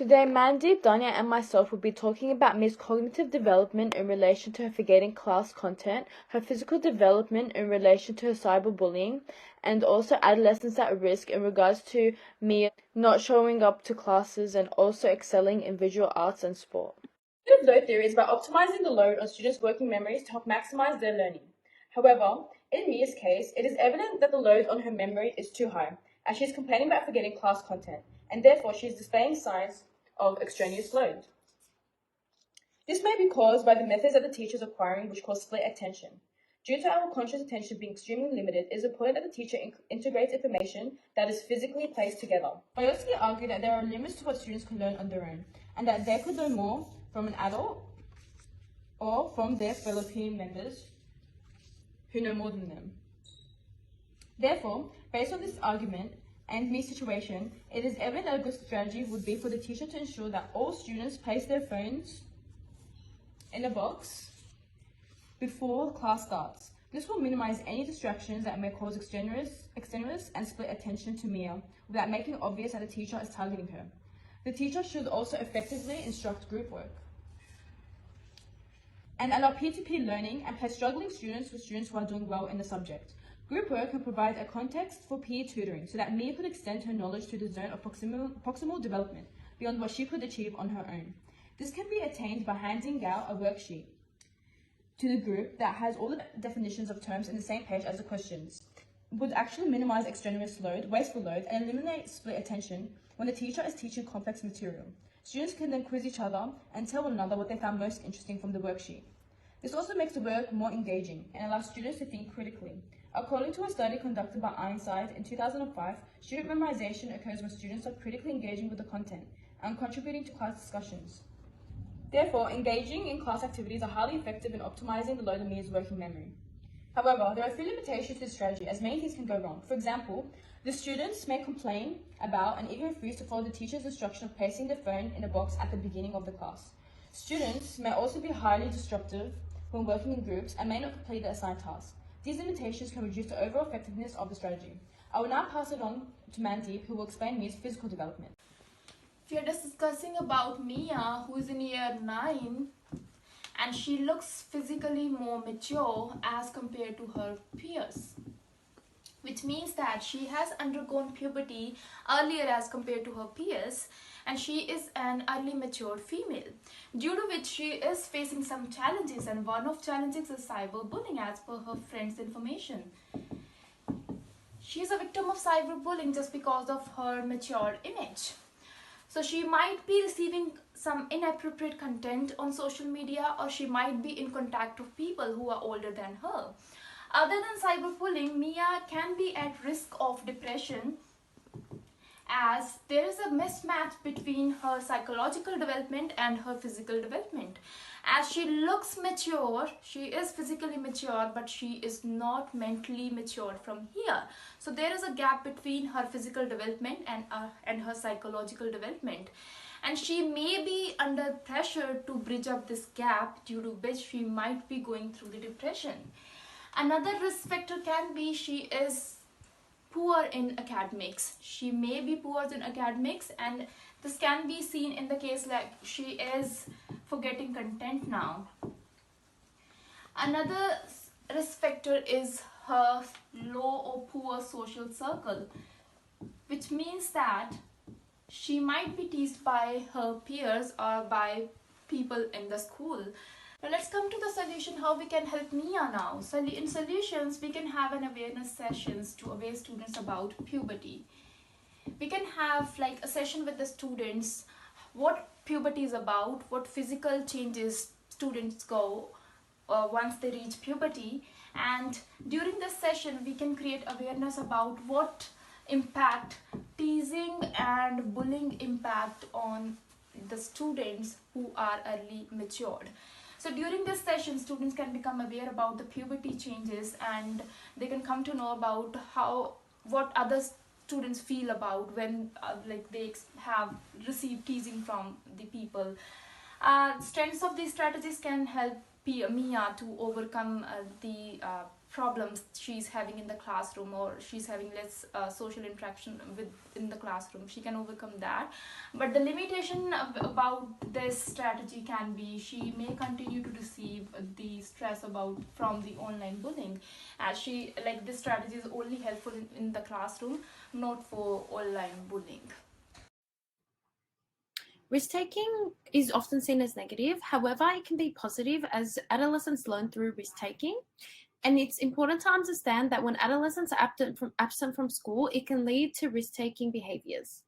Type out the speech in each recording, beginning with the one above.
Today, Mandeep, Danya and myself will be talking about Mia's cognitive development in relation to her forgetting class content, her physical development in relation to her cyberbullying, and also adolescence at risk in regards to Mia not showing up to classes and also excelling in visual arts and sport. The load theory is about optimizing the load on students' working memories to help maximize their learning. However, in Mia's case, it is evident that the load on her memory is too high, as she is complaining about forgetting class content, and therefore she is displaying signs of extraneous load. This may be caused by the methods that the teacher is acquiring, which cause split attention. Due to our conscious attention being extremely limited, it is important that the teacher integrates information that is physically placed together. Biosky argued that there are limits to what students can learn on their own, and that they could learn more from an adult or from their fellow team members who know more than them. Therefore, based on this argument and Mia's situation, it is evident that a good strategy would be for the teacher to ensure that all students place their phones in a box before class starts. This will minimize any distractions that may cause extenuous and split attention to Mia without making it obvious that the teacher is targeting her. The teacher should also effectively instruct group work and allow peer-to-peer learning and pair struggling students with students who are doing well in the subject. Group work can provide a context for peer tutoring so that Mia could extend her knowledge to the zone of proximal development beyond what she could achieve on her own. This can be attained by handing out a worksheet to the group that has all the definitions of terms in the same page as the questions. It would actually minimize extraneous load, wasteful load, and eliminate split attention when the teacher is teaching complex material. Students can then quiz each other and tell one another what they found most interesting from the worksheet. This also makes the work more engaging and allows students to think critically. According to a study conducted by Ironside in 2005, student memorization occurs when students are critically engaging with the content and contributing to class discussions. Therefore, engaging in class activities are highly effective in optimizing the load of Mia's working memory. However, there are a few limitations to this strategy, as many things can go wrong. For example, the students may complain about and even refuse to follow the teacher's instruction of placing their phone in a box at the beginning of the class. Students may also be highly disruptive when working in groups and may not complete the assigned tasks. These limitations can reduce the overall effectiveness of the strategy. I will now pass it on to Mandeep, who will explain Mia's physical development. We are discussing about Mia, who is in year 9, and she looks physically more mature as compared to her peers, which means that she has undergone puberty earlier as compared to her peers, and she is an early mature female, due to which she is facing some challenges, and one of challenges is cyberbullying as per her friend's information. She is a victim of cyberbullying just because of her mature image. So she might be receiving some inappropriate content on social media, or she might be in contact with people who are older than her. Other than cyberbullying, Mia can be at risk of depression, as there is a mismatch between her psychological development and her physical development. As she looks mature, she is physically mature, but she is not mentally matured from here. So there is a gap between her physical development and her psychological development. And she may be under pressure to bridge up this gap, due to which she might be going through the depression. Another risk factor can be she is poor in academics. She may be poor in academics, and this can be seen in the case like she is forgetting content now. Another risk factor is her low or poor social circle, which means that she might be teased by her peers or by people in the school. Now let's come to the solution, how we can help Mia now. So in solutions, we can have an awareness sessions to aware students about puberty. We can have like a session with the students, what puberty is about, what physical changes students go once they reach puberty. And during this session, we can create awareness about what impact teasing and bullying impact on the students who are early matured. So during this session, students can become aware about the puberty changes, and they can come to know about what other students feel about when they have received teasing from the people. Strengths of these strategies can help Mia to overcome the problems she's having in the classroom, or she's having less social interaction within the classroom, she can overcome that. But the limitation about this strategy can be she may continue to receive the stress about from the online bullying, as she like this strategy is only helpful in the classroom, not for online bullying. Risk-taking is often seen as negative. However, it can be positive as adolescents learn through risk-taking. And it's important to understand that when adolescents are absent from school, it can lead to risk-taking behaviors.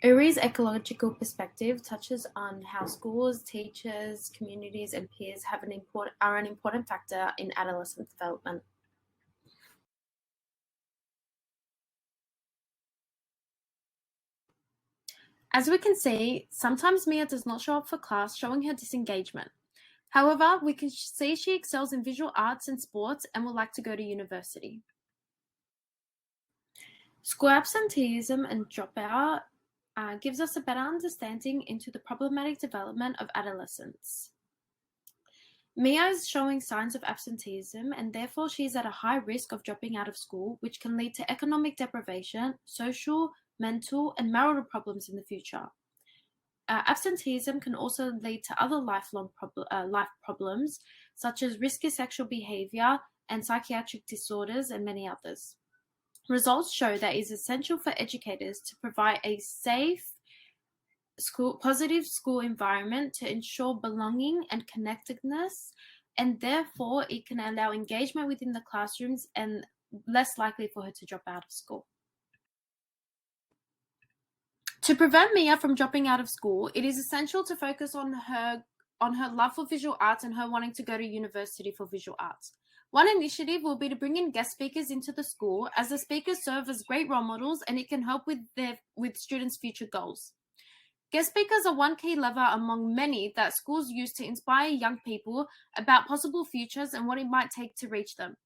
URI's ecological perspective touches on how schools, teachers, communities, and peers are an important factor in adolescent development. As we can see, sometimes Mia does not show up for class, showing her disengagement. However, we can see she excels in visual arts and sports and would like to go to university. School absenteeism and dropout gives us a better understanding into the problematic development of adolescence. Mia is showing signs of absenteeism, and therefore she is at a high risk of dropping out of school, which can lead to economic deprivation, social, mental, and marital problems in the future. Absenteeism can also lead to other life problems, such as risky sexual behavior and psychiatric disorders, and many others. Results show that it is essential for educators to provide a safe, positive school environment to ensure belonging and connectedness, and therefore it can allow engagement within the classrooms and less likely for her to drop out of school. To prevent Mia from dropping out of school, it is essential to focus on her love for visual arts and her wanting to go to university for visual arts. One initiative will be to bring in guest speakers into the school, as the speakers serve as great role models and it can help with students' future goals. Guest speakers are one key lever among many that schools use to inspire young people about possible futures and what it might take to reach them.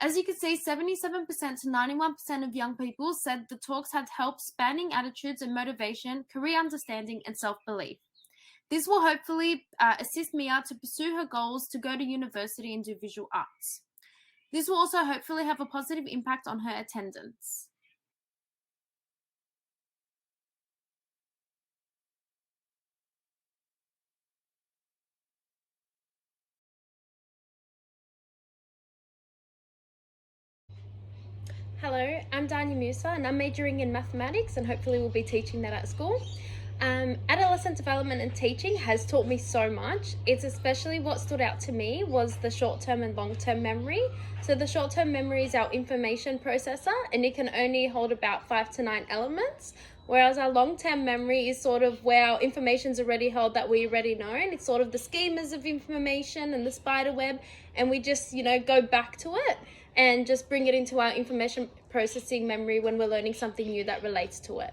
As you can see, 77% to 91% of young people said the talks had helped spanning attitudes and motivation, career understanding, and self-belief. This will hopefully assist Mia to pursue her goals to go to university and do visual arts. This will also hopefully have a positive impact on her attendance. Hello, I'm Dania Musa and I'm majoring in mathematics and hopefully we'll be teaching that at school. Adolescent development and teaching has taught me so much. It's especially what stood out to me was the short-term and long-term memory. So the short-term memory is our information processor and it can only hold about 5 to 9 elements, whereas our long-term memory is sort of where our information's already held that we already know. And it's sort of the schemas of information and the spider web, and we just, go back to it and just bring it into our information processing memory when we're learning something new that relates to it.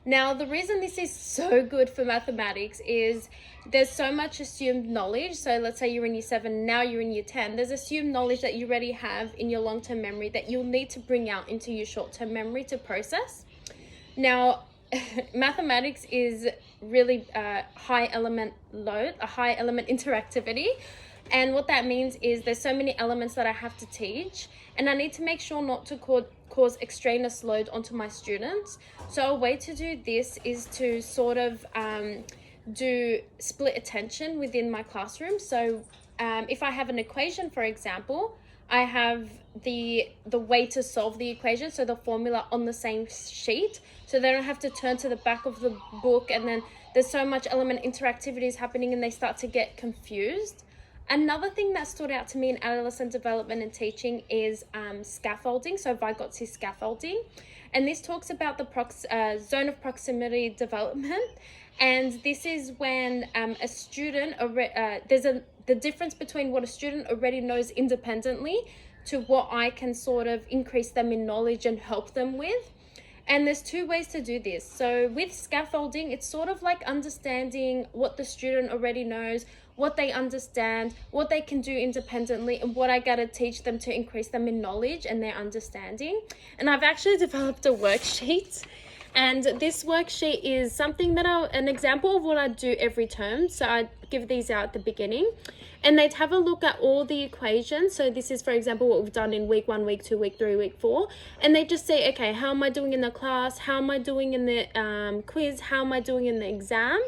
Now, the reason this is so good for mathematics is there's so much assumed knowledge. So let's say you're in year 7, now you're in year 10. There's assumed knowledge that you already have in your long-term memory that you'll need to bring out into your short-term memory to process. Now, mathematics is really high element load, a high element interactivity. And what that means is there's so many elements that I have to teach, and I need to make sure not to cause extraneous load onto my students. So a way to do this is to sort of do split attention within my classroom. So if I have an equation, for example, I have the way to solve the equation, so the formula on the same sheet, so they don't have to turn to the back of the book, and then there's so much element interactivity is happening and they start to get confused. Another thing that stood out to me in adolescent development and teaching is scaffolding, so Vygotsky scaffolding. And this talks about the zone of proximity development. And this is when a student, there's the difference between what a student already knows independently to what I can sort of increase them in knowledge and help them with. And there's 2 ways to do this. So with scaffolding, it's sort of like understanding what the student already knows, what they understand, what they can do independently, and what I gotta teach them to increase them in knowledge and their understanding. And I've actually developed a worksheet And this worksheet is something that an example of what I do every term. So I give these out at the beginning, and they'd have a look at all the equations. So this is, for example, what we've done in week 1, week 2, week 3, week 4. And they just say, okay, how am I doing in the class? How am I doing in the quiz? How am I doing in the exam?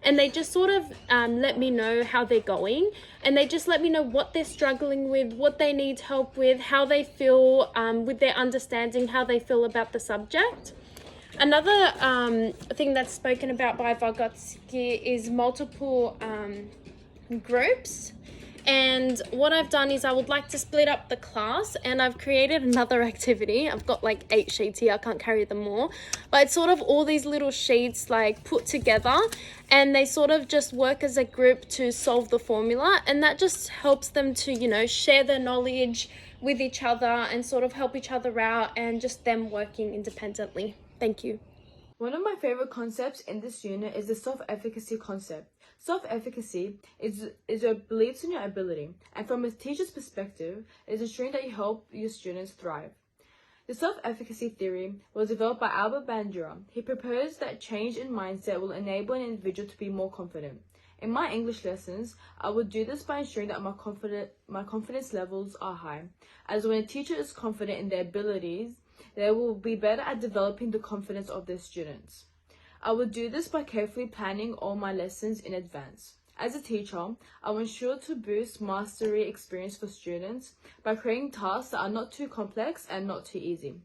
And they just sort of let me know how they're going, and they just let me know what they're struggling with, what they need help with, how they feel with their understanding, how they feel about the subject. Another thing that's spoken about by Vygotsky is multiple groups. And what I've done is I would like to split up the class, and I've created another activity. I've got like 8 sheets here, I can't carry them all, but it's sort of all these little sheets like put together, and they sort of just work as a group to solve the formula, and that just helps them to, you know, share their knowledge with each other and sort of help each other out, and just them working independently. Thank you. One of my favorite concepts in this unit is the self-efficacy concept. Self-efficacy is your beliefs in your ability, and from a teacher's perspective, it is ensuring that you help your students thrive. The self-efficacy theory was developed by Albert Bandura. He proposed that change in mindset will enable an individual to be more confident. In my English lessons, I would do this by ensuring that my confidence levels are high, as when a teacher is confident in their abilities, they will be better at developing the confidence of their students. I will do this by carefully planning all my lessons in advance. As a teacher, I will ensure to boost mastery experience for students by creating tasks that are not too complex and not too easy.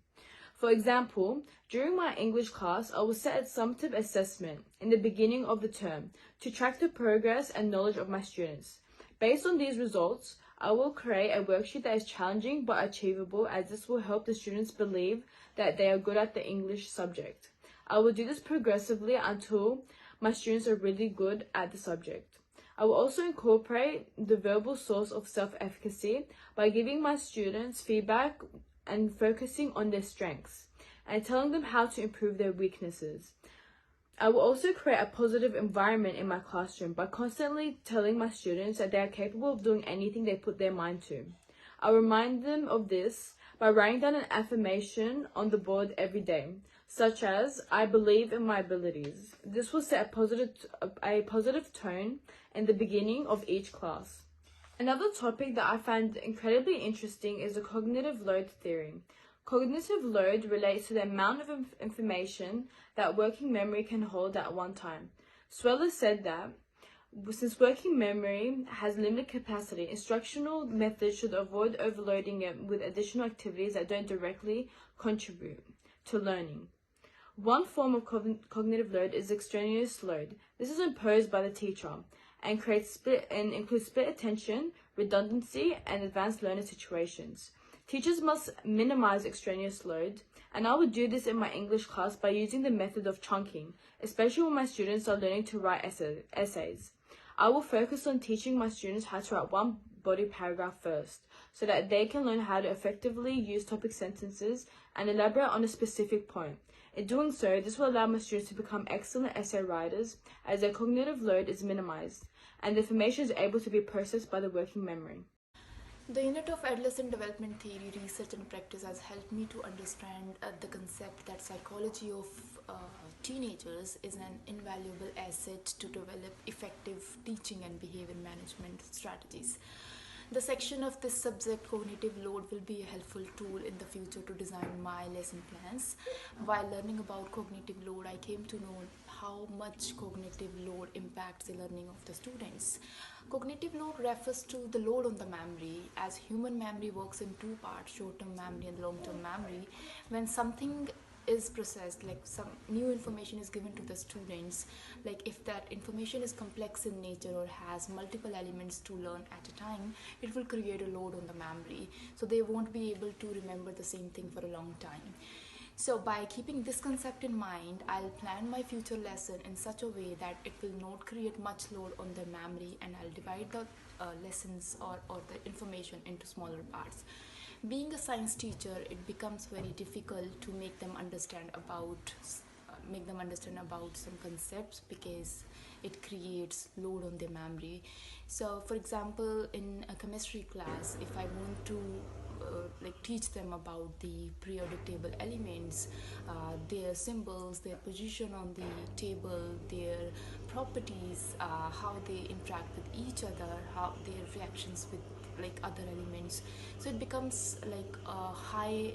For example, during my English class, I will set a summative assessment in the beginning of the term to track the progress and knowledge of my students. Based on these results, I will create a worksheet that is challenging but achievable, as this will help the students believe that they are good at the English subject. I will do this progressively until my students are really good at the subject. I will also incorporate the verbal source of self-efficacy by giving my students feedback and focusing on their strengths and telling them how to improve their weaknesses. I will also create a positive environment in my classroom by constantly telling my students that they are capable of doing anything they put their mind to. I remind them of this by writing down an affirmation on the board every day, such as, I believe in my abilities. This will set a positive tone in the beginning of each class. Another topic that I find incredibly interesting is the cognitive load theory. Cognitive load relates to the amount of information that working memory can hold at one time. Sweller said that since working memory has limited capacity, instructional methods should avoid overloading it with additional activities that don't directly contribute to learning. One form of cognitive load is extraneous load. This is imposed by the teacher and includes split attention, redundancy, and advanced learner situations. Teachers must minimize extraneous load, and I would do this in my English class by using the method of chunking, especially when my students are learning to write essays. I will focus on teaching my students how to write one body paragraph first, so that they can learn how to effectively use topic sentences and elaborate on a specific point. In doing so, this will allow my students to become excellent essay writers, as their cognitive load is minimized, and the information is able to be processed by the working memory. The unit of adolescent development theory, research and practice has helped me to understand the concept that psychology of teenagers is an invaluable asset to develop effective teaching and behavior management strategies. The section of this subject, cognitive load, will be a helpful tool in the future to design my lesson plans. While learning about cognitive load, I came to know how much cognitive load impacts the learning of the students. Cognitive load refers to the load on the memory, as human memory works in two parts, short-term memory and long-term memory. When something is processed, like some new information is given to the students, like if that information is complex in nature or has multiple elements to learn at a time, it will create a load on the memory, so they won't be able to remember the same thing for a long time. So by keeping this concept in mind, I'll plan my future lesson in such a way that it will not create much load on the memory, and I'll divide the lessons or the information into smaller parts. Being a science teacher, it becomes very difficult to make them understand about some concepts, because it creates load on their memory. So for example, in a chemistry class, if I want to like teach them about the periodic table elements, their symbols, their position on the table, their properties, how they interact with each other, how their reactions with like other elements. So it becomes like a high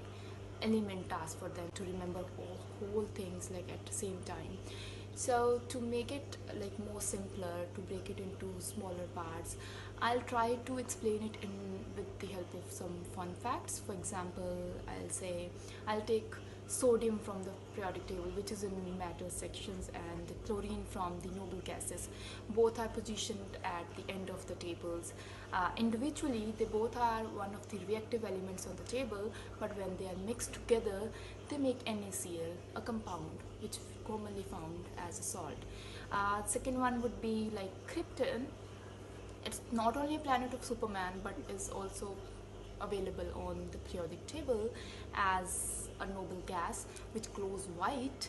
element task for them to remember whole things like at the same time. So to make it like more simpler, to break it into smaller parts, I'll try to explain it in with the help of some fun facts. For example, I'll take sodium from the periodic table, which is in matter sections, and the chlorine from the noble gases. Both are positioned at the end of the tables. Individually, they both are one of the reactive elements on the table, but when they are mixed together, they make NaCl, a compound which commonly found as a salt. Second one would be like krypton. It's not only a planet of Superman, but is also available on the periodic table as a noble gas which glows white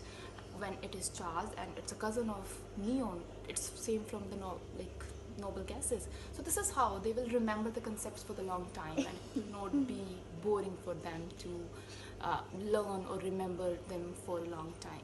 when it is charged, and it's a cousin of neon. It's same from the noble gases. So this is how they will remember the concepts for the long time, and it will not be boring for them to learn or remember them for a long time.